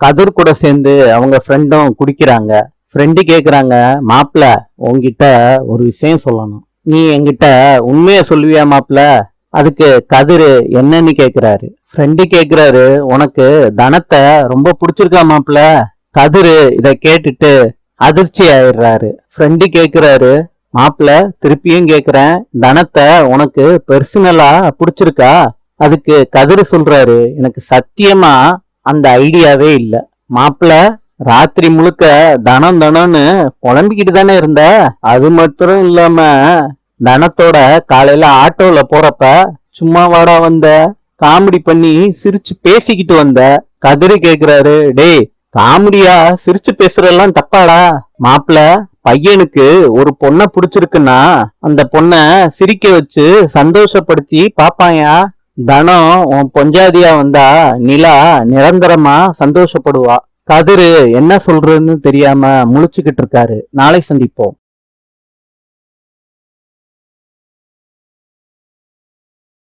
கதிர் கூட சேர்ந்து அவங்க ஃப்ரெண்டும் குடிக்கிறாங்க. ஃப்ரெண்டு கேக்குறாங்க, மாப்பிள உன்கிட்ட ஒரு விஷயம் சொல்லணும். நீ என்கிட்ட உண்மைய சொல்லுவியா மாப்பிள? அதுக்கு கதிரு என்னன்னு கேக்குறாரு. ஃப்ரெண்டு கேக்குறாரு, உனக்கு தனத்தை ரொம்ப பிடிச்சிருக்கா மாப்பிள? கதிரு இத கேட்டுட்டு அதிர்ச்சி ஆயிடுறாரு. ஃப்ரெண்டு கேக்குறாரு, மாப்பிள திருப்பியும் கேக்குறேன், தனத்தை உனக்கு பெர்சனலா பிடிச்சிருக்கா? அதுக்கு கதிரு சொல்றாரு, எனக்கு சத்தியமா அந்த ஐடியாவே இல்ல மாப்பிள. ராத்திரி முழுக்க தனம் தனம்னு புலம்பிக்கிட்டு தானே இருந்த. அது மட்டும் இல்லாம தனத்தோட காலையில ஆட்டோல போறப்ப சும்மா வாடா வந்த, காமெடி பண்ணி சிரிச்சு பேசிக்கிட்டு வந்த. கதிரு கேக்குறாரு, டேய் காமெடியா சிரிச்சு பேசுறதெல்லாம் தப்பாடா? மாப்பிள பையனுக்கு ஒரு பொண்ணை பிடிச்சிருக்குன்னா அந்த பொண்ணை சிரிக்க வச்சு சந்தோஷப்படுத்தி பாப்பாயா. தனம் உன் பொஞ்சாதியா வந்தா நிலா நிரந்தரமா சந்தோஷப்படுவா. கதிரு என்ன சொல்றதுன்னு தெரியாம முழிச்சுக்கிட்டு இருக்காரு. நாளை சந்திப்போம்.